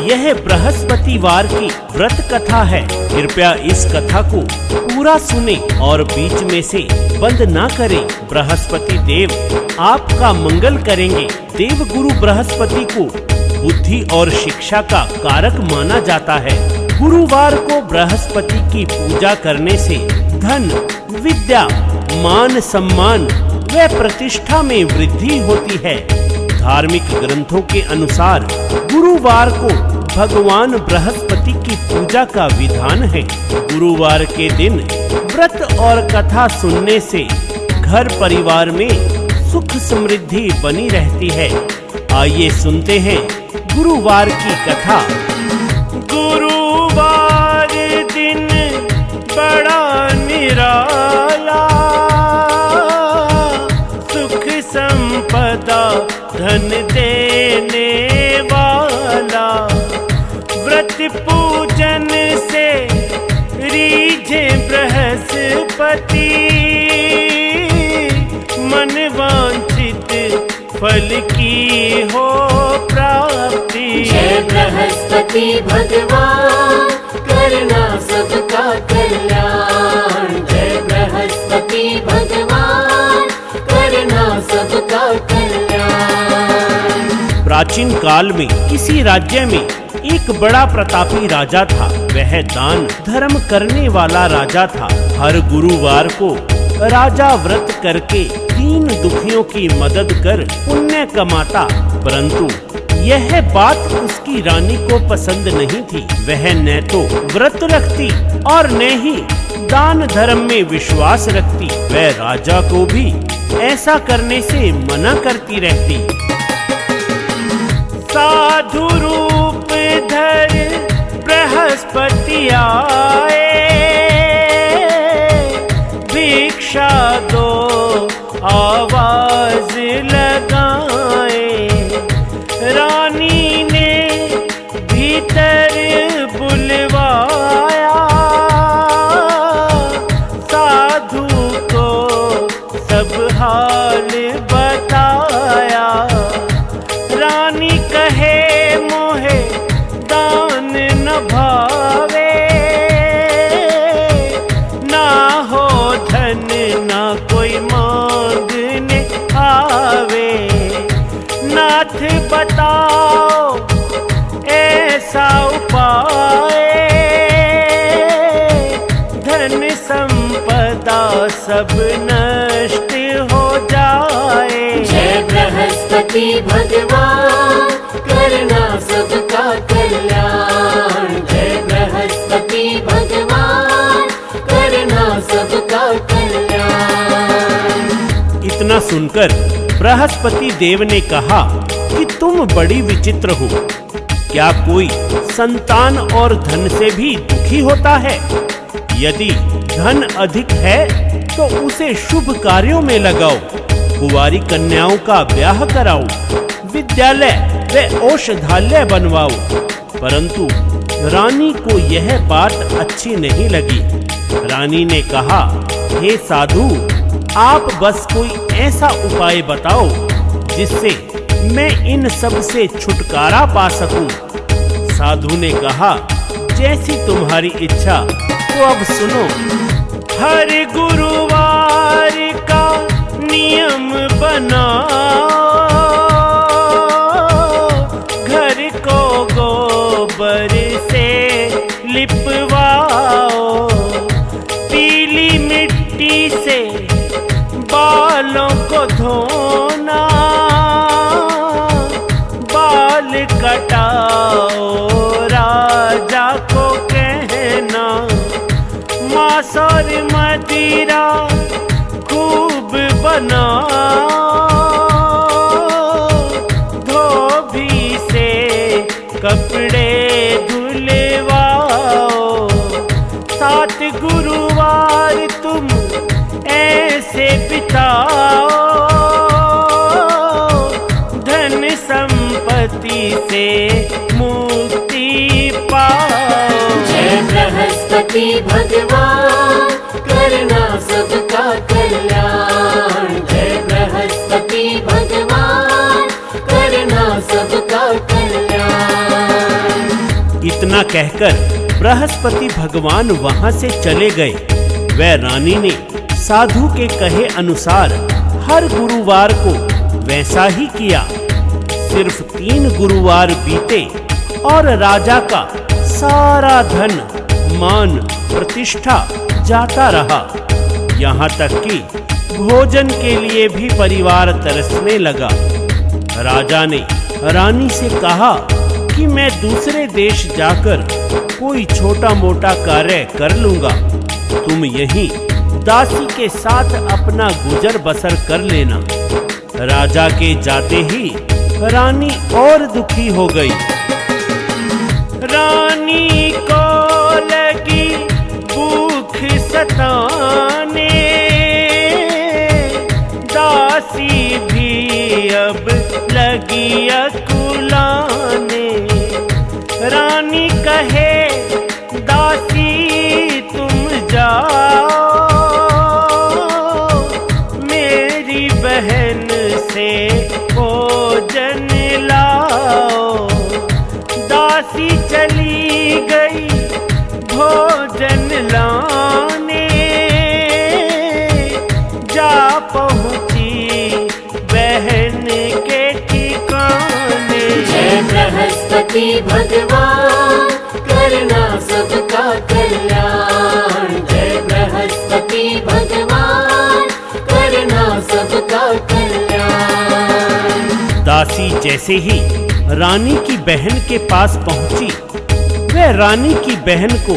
यह बृहस्पतिवार की व्रत कथा है। कृपया इस कथा को पूरा सुने और बीच में से बंद ना करें। बृहस्पति देव आपका मंगल करेंगे। देव गुरु बृहस्पति को बुद्धि और शिक्षा का कारक माना जाता है। गुरुवार को बृहस्पति की पूजा करने से धन, विद्या, मान सम्मान व प्रतिष्ठा में वृद्धि होती है। धार्मिक ग्रंथों के अनुसार गुरुवार को भगवान बृहस्पति की पूजा का विधान है। गुरुवार के दिन व्रत और कथा सुनने से घर परिवार में सुख समृद्धि बनी रहती है। आइए सुनते हैं गुरुवार की कथा। गुरुवार दिन बड़ा निराला, सुख संपदा धन देने वाला। व्रत पूजन से रीझे बृहस्पति, मन वांछित फल की हो प्राप्ति। जय बृहस्पति भगवान, करना सबका कल्याण। जय बृहस्पति भगवान, करना सबका कल्याण। प्राचीन काल में किसी राज्य में एक बड़ा प्रतापी राजा था। वह दान धर्म करने वाला राजा था। हर गुरुवार को राजा व्रत करके दीन दुखियों की मदद कर पुण्य कमाता, परंतु यह बात उसकी रानी को पसंद नहीं थी। वह न तो व्रत रखती और न ही दान धर्म में विश्वास रखती। वह राजा को भी ऐसा करने से मना करती रहती। साधु रूप धर बृहस्पति आए, भिक्षा दो आवाज लगाए। रानी ने भीतर बुलवाया, साधु को सब हाल बताया। रानी कहे मोहे दान न भावे, ना हो धन ना कोई मांगने आवे। नाथ बताओ ऐसा उपाय, धन संपदा सब नष्ट हो जाए। जय बृहस्पति भगवान, करना सबका कल्याण। जय बृहस्पति भगवान, करना सबका कल्याण। इतना सुनकर बृहस्पति देव ने कहा कि तुम बड़ी विचित्र हो। क्या कोई संतान और धन से भी दुखी होता है? यदि धन अधिक है तो उसे शुभ कार्यों में लगाओ, कुंवारी कन्याओं का ब्याह कराओ, विद्यालय व औषधालय बनवाओ। परंतु रानी को यह बात अच्छी नहीं लगी। रानी ने कहा, हे साधु, आप बस कोई ऐसा उपाय बताओ जिससे मैं इन सब से छुटकारा पा सकूं। साधु ने कहा, जैसी तुम्हारी इच्छा। तो अब सुनो। हर गुरुवार का नियम बनाओ, घर को गोबर से लिपवाओ। पीली मिट्टी से बालों को धोना, बाल कटाओ राजा को कहना। मांस और मदिरा खूब बनाओ, धोबी से कपड़े धुलवाओ। 7 गुरुवार तुम ऐसे बिताओ, धन संपत्ति से मुक्ति पाओ। जय बृहस्पति भगवान, करना सबका कल्याण। जय बृहस्पति भगवान, करना सबका कल्याण। इतना कहकर बृहस्पति भगवान वहां से चले गए। वह रानी ने साधु के कहे अनुसार हर गुरुवार को वैसा ही किया। सिर्फ 3 गुरुवार बीते और राजा का सारा धन, मान, प्रतिष्ठा जाता रहा। यहाँ तक कि भोजन के लिए भी परिवार तरसने लगा। राजा ने रानी से कहा कि मैं दूसरे देश जाकर कोई छोटा मोटा कार्य कर लूंगा, तुम यहीं दासी के साथ अपना गुजर बसर कर लेना। राजा के जाते ही रानी और दुखी हो गई। रानी को लगी भूख सताने, दासी भी अब लगी अकुलाने। रानी कहे दासी तुम जाओ, मेरी बहन से भोजन लाओ। दासी चली गई भोजन लाने, जा पहुंची बहन के ठिकाने। जय बृहस्पति भगवान करना सबका कल्याण। जय बृहस्पति भगवान करना सबका कल्याण। दासी जैसे ही रानी की बहन के पास पहुंची, वह रानी की बहन को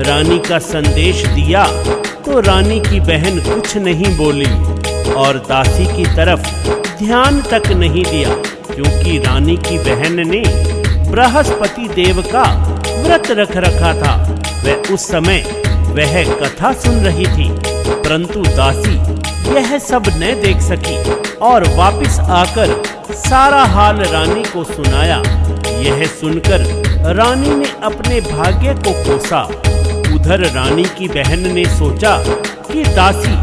रानी का संदेश दिया तो रानी की बहन कुछ नहीं बोली और दासी की तरफ ध्यान तक नहीं दिया, क्योंकि रानी की बहन ने बृहस्पति देव का व्रत रख रखा था। वह उस समय वह कथा सुन रही थी, परंतु दासी यह सब न देख सकी और वापस आकर सारा हाल रानी को सुनाया। यह सुनकर रानी ने अपने भाग्य को कोसा। उधर रानी की बहन ने सोचा कि दासी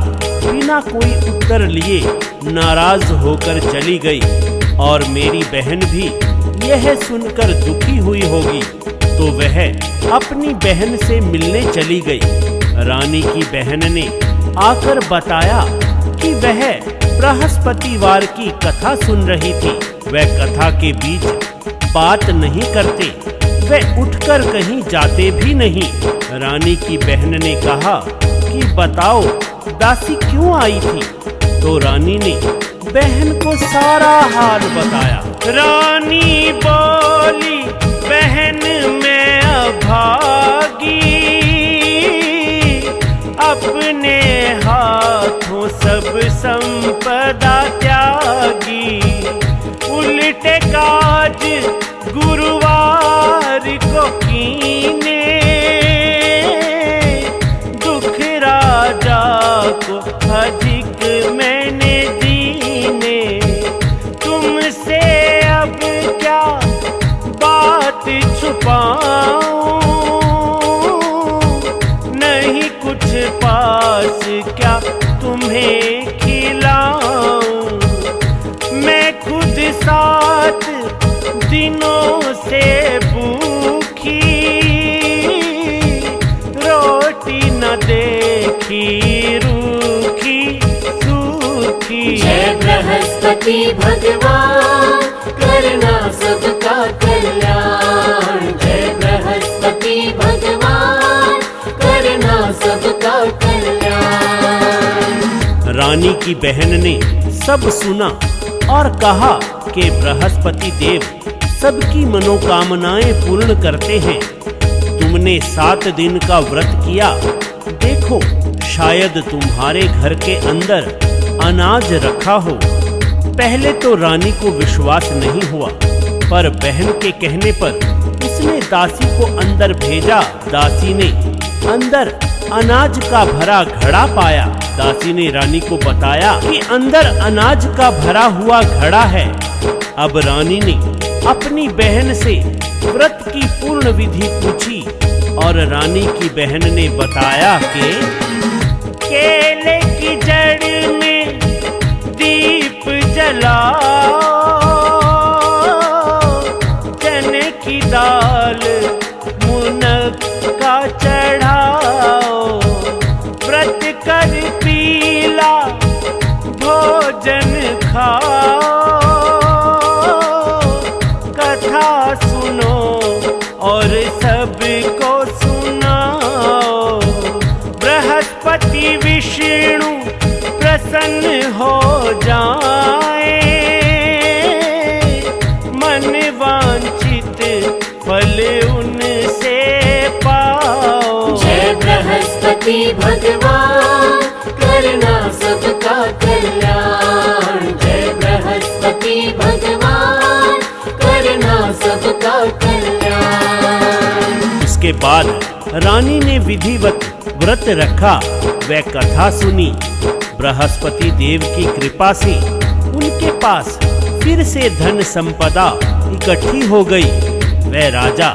बिना कोई उत्तर लिए नाराज होकर चली गई और मेरी बहन भी यह सुनकर दुखी हुई होगी, तो वह अपनी बहन से मिलने चली गई। रानी की बहन ने आकर बताया कि वह बृहस्पतिवार की कथा सुन रही थी। वह कथा के बीच बात नहीं करते, वह उठकर कहीं जाते भी नहीं। रानी की बहन ने कहा कि बताओ दासी क्यों आई थी, तो रानी ने बहन को सारा हाल बताया। रानी बोली बहन मैं अभागी, अपने हाथों सब संपदा त्यागी। उल्टे काज गुरुवार को कीने, दुख राजा को अधिक मैंने दीने। तुमसे अब क्या बात छुपाऊं, नहीं कुछ पास क्या तुम्हें खिलाऊं। मैं खुद 7 दिनों से भूखी, रोटी न देखी रूखी सूखी। जय बृहस्पति भगवान करना सबका कल्याण। जय बृहस्पति भगवान करना सबका कल्याण। रानी की बहन ने सब सुना और कहा कि बृहस्पति देव सबकी मनोकामनाएं पूर्ण करते हैं। तुमने 7 दिन का व्रत किया, देखो शायद तुम्हारे घर के अंदर अनाज रखा हो। पहले तो रानी को विश्वास नहीं हुआ, पर बहन के कहने पर उसने दासी को अंदर भेजा। दासी ने अंदर अनाज का भरा घड़ा पाया। दासी ने रानी को बताया कि अंदर अनाज का भरा हुआ घड़ा है। अब रानी ने अपनी बहन से व्रत की पूर्ण विधि पूछी और रानी की बहन ने बताया कि केले की जड़ में दीप जलाओ, चने की दाल खाओ, कथा सुनो और सबको सुनाओ। बृहस्पति विष्णु प्रसन्न हो जाए, मन वांछित फल उनसे पाओ। जय बृहस्पति भगवान, करना सबका कल्याण। जय बृहस्पति भगवान, करना सबका कल्याण। इसके बाद रानी ने विधिवत व्रत रखा व कथा सुनी। बृहस्पति देव की कृपा से उनके पास फिर से धन संपदा इकट्ठी हो गई। वह राजा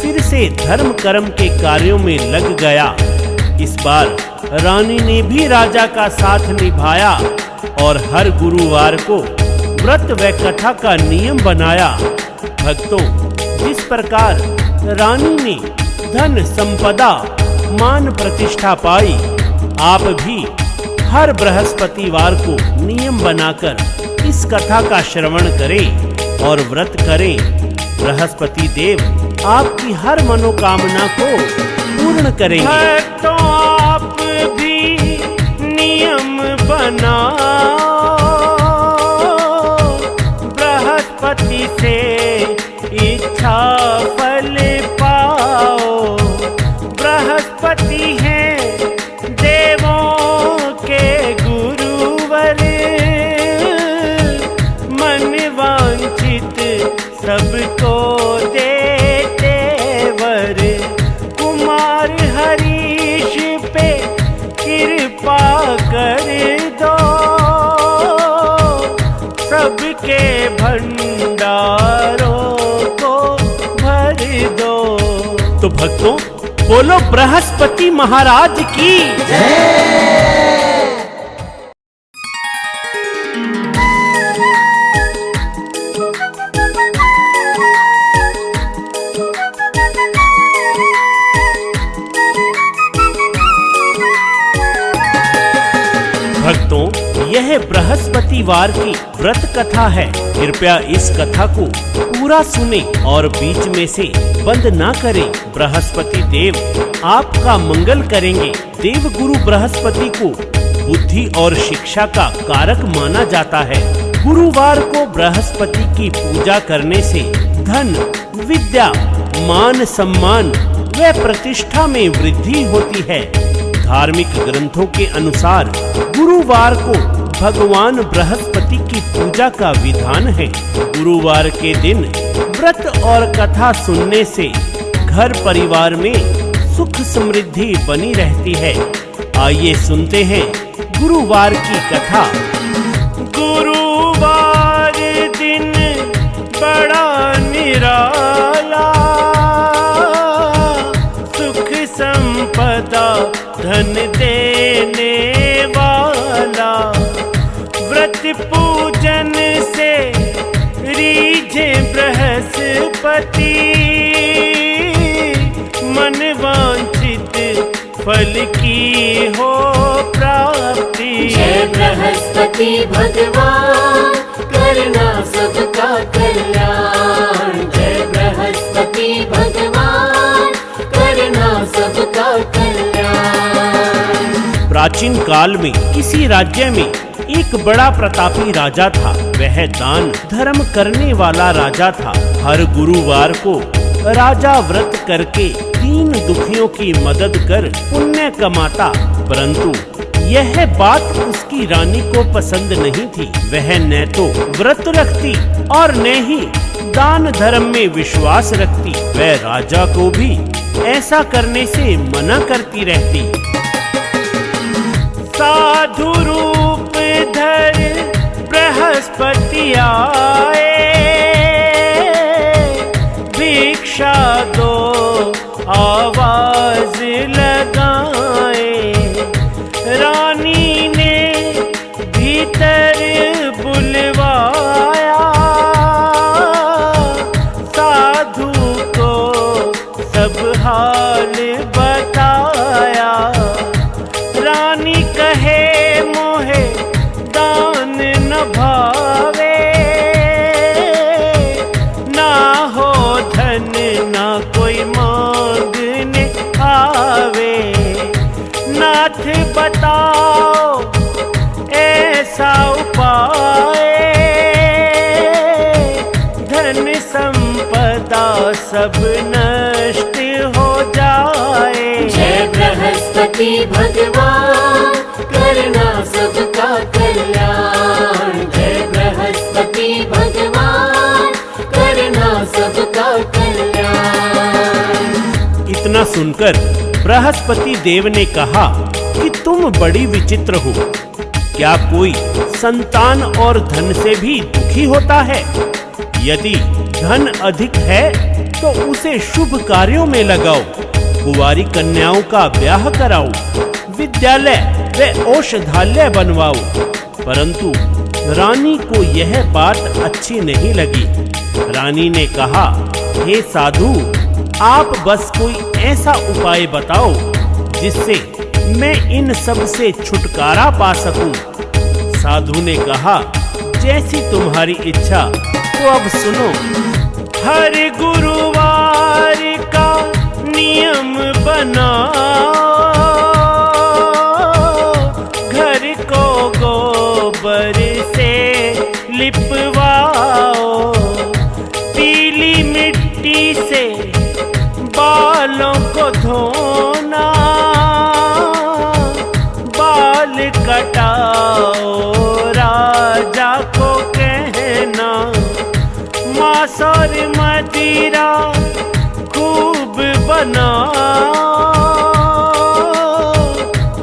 फिर से धर्म कर्म के कार्यों में लग गया। इस बार रानी ने भी राजा का साथ निभाया और हर गुरुवार को व्रत व कथा का नियम बनाया। भक्तों, जिस प्रकार रानी ने धन संपदा मान प्रतिष्ठा पाई, आप भी हर बृहस्पतिवार को नियम बनाकर इस कथा का श्रवण करें और व्रत करें। बृहस्पति देव आपकी हर मनोकामना को पूर्ण करेंगे। भक्तों, आप भी नियम बनाओ, बृहस्पति से इच्छा फल पाओ। बृहस्पति हैं देवों के गुरुवर, मन वांछित सबको देते वर। कुमार हरीश पे कृपा कर दो, सबके भंडारों को भर दो। तो भक्तों, बोलो बृहस्पति महाराज की जय। भक्तों, यह बृहस्पतिवार की व्रत कथा है। कृपया इस कथा को पूरा सुने और बीच में से बंद ना करें। बृहस्पति देव आपका मंगल करेंगे। देव गुरु बृहस्पति को बुद्धि और शिक्षा का कारक माना जाता है। गुरुवार को बृहस्पति की पूजा करने से धन, विद्या, मान सम्मान व प्रतिष्ठा में वृद्धि होती है। धार्मिक ग्रंथों के अनुसार गुरुवार को भगवान बृहस्पति की पूजा का विधान है। गुरुवार के दिन व्रत और कथा सुनने से घर परिवार में सुख समृद्धि बनी रहती है। आइए सुनते हैं गुरुवार की कथा। गुरुवार दिन बड़ा निराला, सुख संपदा धन देने वाला। व्रत पूजन से रीझे बृहस्पति, मन वांछित फल की हो प्राप्ति। जय बृहस्पति भगवान, करना सबका कल्याण। जय बृहस्पति भगवान, करना सबका कल्याण। प्राचीन काल में किसी राज्य में एक बड़ा प्रतापी राजा था। वह दान धर्म करने वाला राजा था। हर गुरुवार को राजा व्रत करके दीन दुखियों की मदद कर पुण्य कमाता, परंतु यह बात उसकी रानी को पसंद नहीं थी। वह न तो व्रत रखती और न ही दान धर्म में विश्वास रखती। वह राजा को भी ऐसा करने से मना करती रहती। साधु रूप धर बृहस्पति आए, भिक्षा दो आवाज लगाए। रानी ने भीतर बुलवाया, साधु को सब हाल बताया। रानी कहे मोहे दान न भाए, कोई मांगने आवे। नाथ बताओ ऐसा उपाय, धन संपदा सब नष्ट हो जाए। जय बृहस्पति भगवान करना सबका कल्याण। जय बृहस्पति भगवान करना सबका कल्याण। इतना सुनकर बृहस्पति देव ने कहा कि तुम बड़ी विचित्र हो। क्या कोई संतान और धन से भी दुखी होता है? यदि धन अधिक है तो उसे शुभ कार्यों में लगाओ, कुंवारी कन्याओं का ब्याह कराओ, विद्यालय व औषधालय बनवाओ। परंतु रानी को यह बात अच्छी नहीं लगी। रानी ने कहा, हे साधु, आप बस कोई ऐसा उपाय बताओ जिससे मैं इन सब से छुटकारा पा सकूं। साधु ने कहा, जैसी तुम्हारी इच्छा। तो अब सुनो। हर गुरुवार का नियम बनाओ, घर को गोबर से लिपवाओ, पीली मिट्टी से बालों को धोना, बाल कटाओ, राजा को कहना, मांस और मदिरा खूब बनाओ,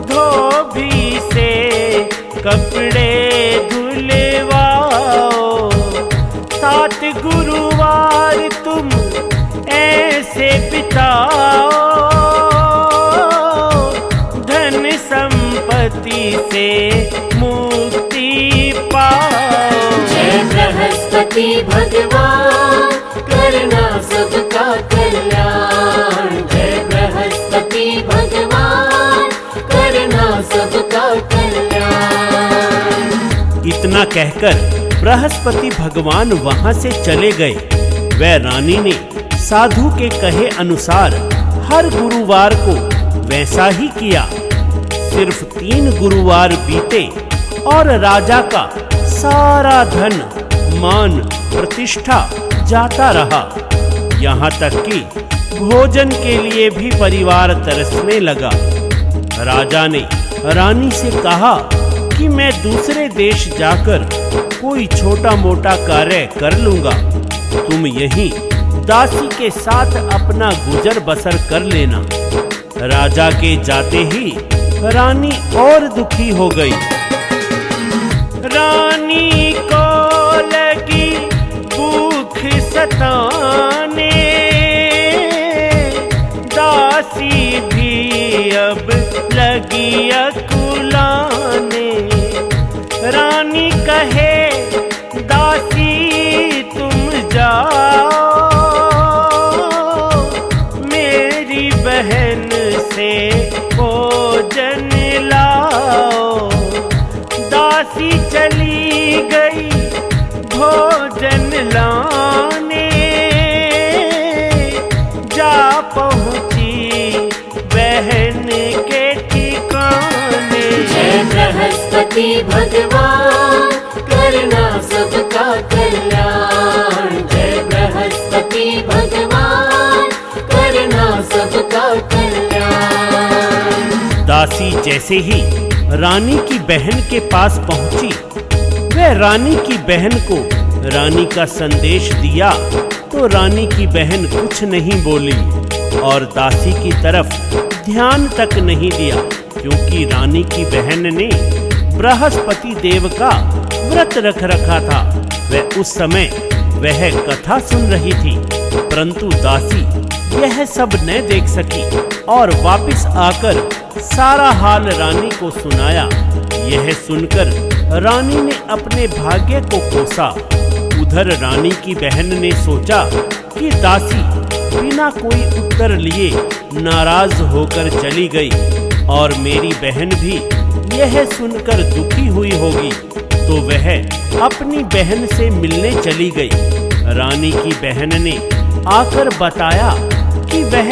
धोबी से कपड़े धुलवाओ। 7 गुरुवार तुम ऐसे बिताओ, धन संपत्ति से मुक्ति पाओ। जय बृहस्पति भगवान करना सबका कल्याण। जय बृहस्पति भगवान करना सबका कल्याण। इतना कहकर बृहस्पति भगवान वहां से चले गए। वह रानी ने साधु के कहे अनुसार हर गुरुवार को वैसा ही किया। सिर्फ 3 गुरुवार बीते और राजा का सारा धन, मान, प्रतिष्ठा जाता रहा। यहाँ तक कि भोजन के लिए भी परिवार तरसने लगा। राजा ने रानी से कहा कि मैं दूसरे देश जाकर कोई छोटा मोटा कार्य कर लूंगा, तुम यहीं दासी के साथ अपना गुजर बसर कर लेना। राजा के जाते ही रानी और दुखी हो गई। रानी को लगी भूख सताने, दासी भी अब लगी अकुलाने। रानी कहे, दासी तुम जाओ, मेरी बहन से भोजन लाओ। दासी चली गई भोजन लाने, जा पहुंची बहन के ठिकाने। जय बृहस्पति भगवान करना सबका कल्याण। जय बृहस्पति भगवान करना सबका कल्याण। दासी जैसे ही रानी की बहन के पास पहुंची, वह रानी की बहन को रानी का संदेश दिया तो रानी की बहन कुछ नहीं बोली और दासी की तरफ ध्यान तक नहीं दिया, क्योंकि रानी की बहन ने बृहस्पति देव का व्रत रख रखा था। वह उस समय वह कथा सुन रही थी, परंतु दासी यह सब न देख सकी और वापस आकर सारा हाल रानी को सुनाया। यह सुनकर रानी ने अपने भाग्य को कोसा। उधर रानी की बहन ने सोचा कि दासी बिना कोई उत्तर लिए नाराज होकर चली गई और मेरी बहन भी यह सुनकर दुखी हुई होगी, तो वह अपनी बहन से मिलने चली गई। रानी की बहन ने आकर बताया कि वह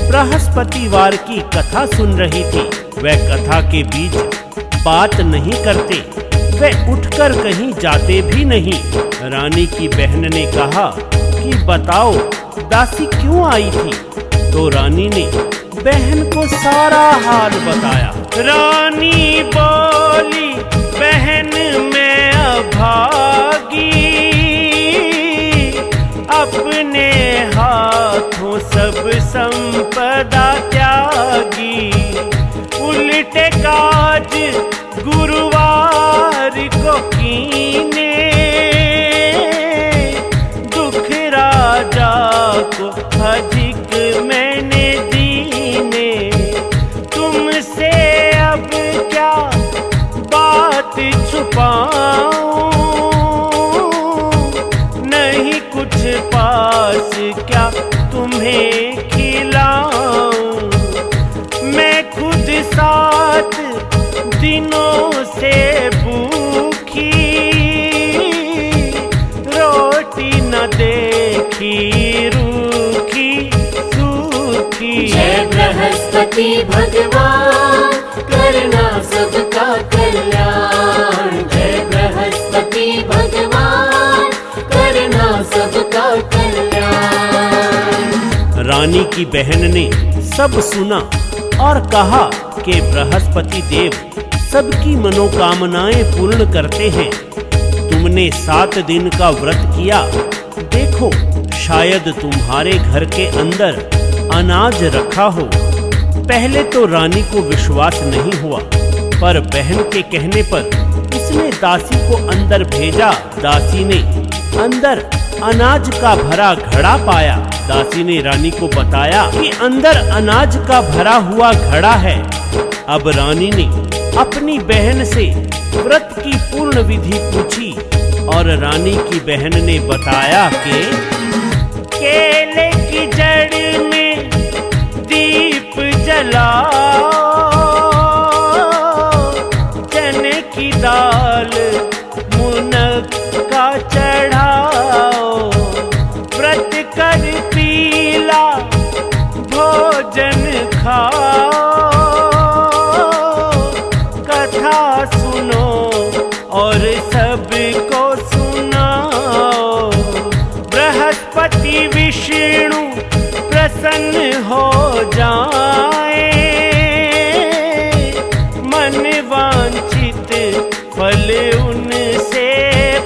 बृहस्पतिवार की कथा सुन रही थी। वह कथा के बीच बात नहीं करते, वह उठकर कहीं जाते भी नहीं। रानी की बहन ने कहा कि बताओ दासी क्यों आई थी? तो रानी ने बहन को सारा हाल बताया। रानी बोली, बहन मैं अभागी, अपने हाथों सब संपदा त्यागी। उल्टे काज गुरुवार को कीने, दुख राजा को अधिक मैंने दीने। तुमसे अब क्या बात छुपाऊं, नहीं कुछ पास क्या तुम्हें खिलाऊं। मैं खुद 7 दिनों से भूखी, रोटी न देखी, रूखी सूखी। जय बृहस्पति भगवान, करना सबका कल्याण। जय बृहस्पति भगवान, करना सबका कल्याण। रानी की बहन ने सब सुना और कहा कि बृहस्पति देव सबकी मनोकामनाएं पूर्ण करते हैं। तुमने 7 दिन का व्रत किया, देखो शायद तुम्हारे घर के अंदर अनाज रखा हो। पहले तो रानी को विश्वास नहीं हुआ, पर बहन के कहने पर उसने दासी को अंदर भेजा। दासी ने अंदर अनाज का भरा घड़ा पाया। दासी ने रानी को बताया कि अंदर अनाज का भरा हुआ घड़ा है। अब रानी ने अपनी बहन से व्रत की पूर्ण विधि पूछी और रानी की बहन ने बताया कि केले की जड़ में दीप जलाओ, चने की दाल मुनक्का चढ़ाओ, व्रत कर पीला भोजन खाओ, कथा सुनो और सबको सुनाओ। बृहस्पति विष्णु प्रसन्न हो जाए, मन वांछित फल उनसे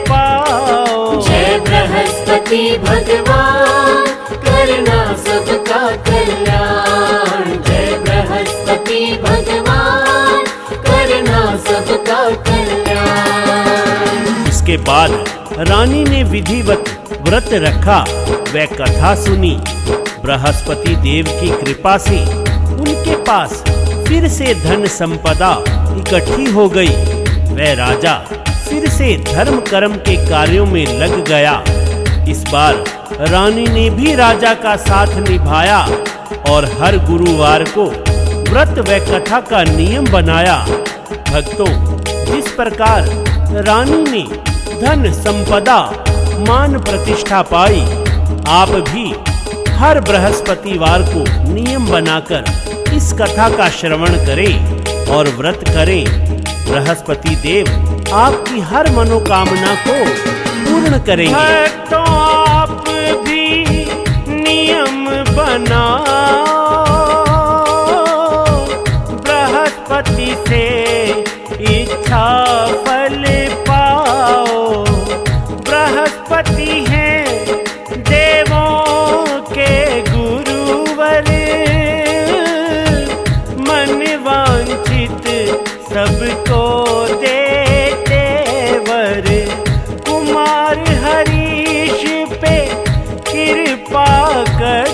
पाओ। जय बृहस्पति भगवान, करना सबका कल्याण। जय बृहस्पति भगवान, करना सबका कल्याण। इसके बाद रानी ने विधिवत व्रत रखा, वह कथा सुनी। बृहस्पति देव की कृपा से उनके पास फिर से धन संपदा इकट्ठी हो गई। वह राजा फिर से धर्म कर्म के कार्यों में लग गया। इस बार रानी ने भी राजा का साथ निभाया और हर गुरुवार को व्रत व कथा का नियम बनाया। भक्तों, जिस प्रकार रानी ने धन संपदा मान प्रतिष्ठा पाई, आप भी हर बृहस्पतिवार को नियम बनाकर इस कथा का श्रवण करें और व्रत करें। बृहस्पति देव आपकी हर मनोकामना को पूर्ण करेंगे। भक्तों, आप भी नियम बनाओ, बृहस्पति से इच्छा फल पाओ। बृहस्पति हैं देवों के गुरुवर, मन वांछित सबको देते वर। कुमार हरीश पे कृपा कर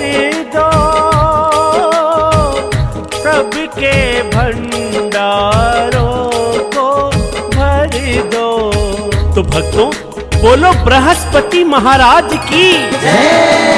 दो, सबके भंडारों को भर दो। तो भक्तों, बोलो बृहस्पति महाराज की जय।